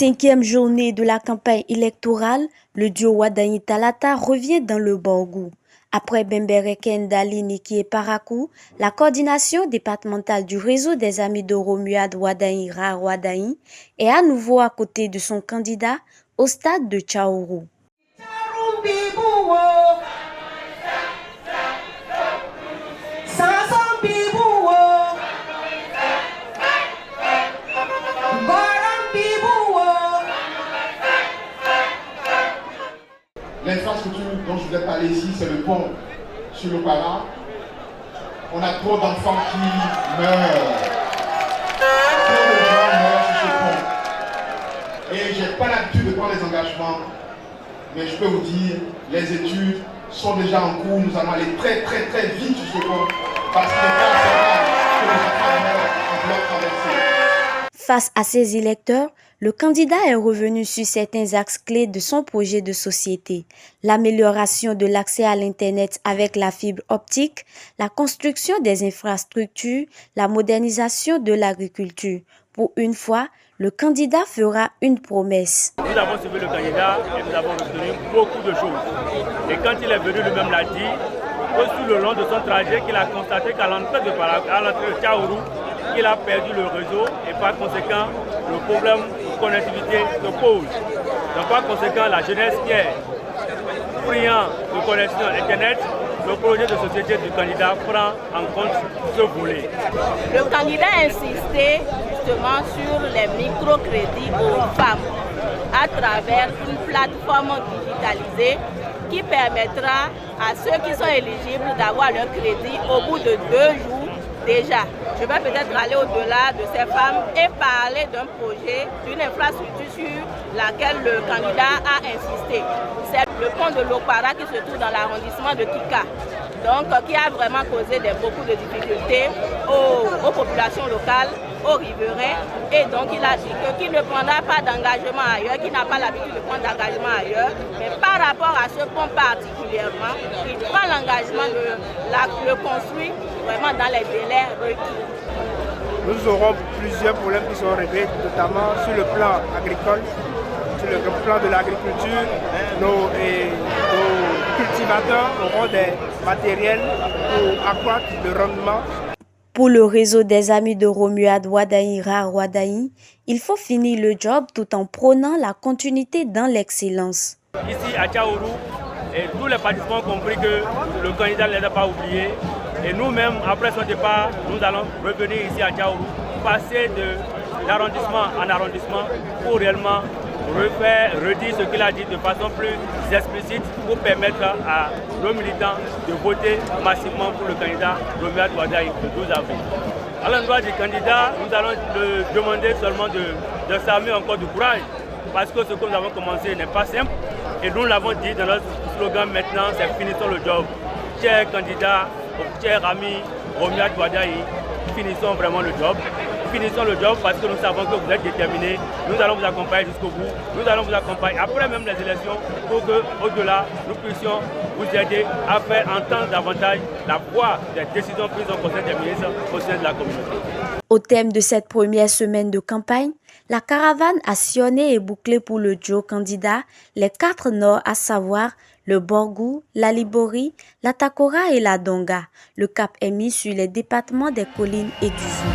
5e journée de la campagne électorale, le duo Wadayi Talata revient dans le Borgou. Après Bembere Kendali Niki et Parakou, la coordination départementale du réseau des amis de Romuald Wadayi Rar Wadayi est à nouveau à côté de son candidat au stade de Tchaourou. L'infrastructure dont je voulais parler ici, c'est le pont sur le Para. On a trop d'enfants qui meurent. Trop de gens meurent sur ce pont. Et je n'ai pas l'habitude de prendre les engagements, mais je peux vous dire, les études sont déjà en cours. Nous allons aller très vite sur ce pont. Parce qu'il n'est pas acceptable que les enfants meurent en bloc traversé. Face à ses électeurs, le candidat est revenu sur certains axes clés de son projet de société. L'amélioration de l'accès à l'Internet avec la fibre optique, la construction des infrastructures, la modernisation de l'agriculture. Pour une fois, le candidat fera une promesse. Nous avons suivi le candidat et nous avons retenu beaucoup de choses. Et quand il est venu, lui-même l'a dit, que sur le long de son trajet, qu'il a constaté qu'à l'entrée de Tchaourou, il a perdu le réseau et par conséquent, le problème de connectivité se pose. Donc par conséquent, la jeunesse qui est friand de connexion Internet, le projet de société du candidat prend en compte ce volet. Le candidat a insisté justement sur les microcrédits aux femmes à travers une plateforme digitalisée qui permettra à ceux qui sont éligibles d'avoir leur crédit au bout de 2 jours déjà. Je vais peut-être aller au-delà de ces femmes et parler d'un projet, d'une infrastructure sur laquelle le candidat a insisté. C'est le pont de l'Opara qui se trouve dans l'arrondissement de Kika, donc qui a vraiment causé beaucoup de difficultés aux populations locales, aux riverains. Et donc il a dit qu'il ne prendra pas d'engagement ailleurs, qu'il n'a pas l'habitude de prendre d'engagement ailleurs, mais par rapport à ce pont particulièrement, il prend l'engagement de le construire vraiment dans les délais requis. Nous aurons plusieurs problèmes qui sont réglés, notamment sur le plan agricole, sur le plan de l'agriculture. Nos cultivateurs auront des matériels pour accroître le rendement. Pour le réseau des amis de Romuald Wadayi Rar Wadayi, il faut finir le job tout en prônant la continuité dans l'excellence. Ici à Tchaourou, et tous les participants ont compris que le candidat ne les a pas oubliés. Et nous-mêmes, après son départ, nous allons revenir ici à Tchaourou, passer d'arrondissement en arrondissement pour réellement redire ce qu'il a dit de façon plus explicite pour permettre à nos militants de voter massivement pour le candidat Romuald Wadayi le 12 avril. À l'endroit du candidat, nous allons le demander seulement de s'armer encore du courage parce que ce que nous avons commencé n'est pas simple et nous l'avons dit dans notre slogan maintenant, c'est finissons le job. Chers candidats, chers amis, Romuald Wadayi, finissons vraiment le job. Finissons le job parce que nous savons que vous êtes déterminés. Nous allons vous accompagner jusqu'au bout. Nous allons vous accompagner après même les élections pour qu'au-delà, nous puissions vous aider à faire entendre davantage la voix des décisions prises au Conseil des ministres au sein de la communauté. Au thème de cette première semaine de campagne, la caravane a sillonné et bouclé pour le duo candidat les 4 nord, à savoir le Borgou, la Libori, la Takora et la Donga. Le cap est mis sur les départements des collines et du Zou.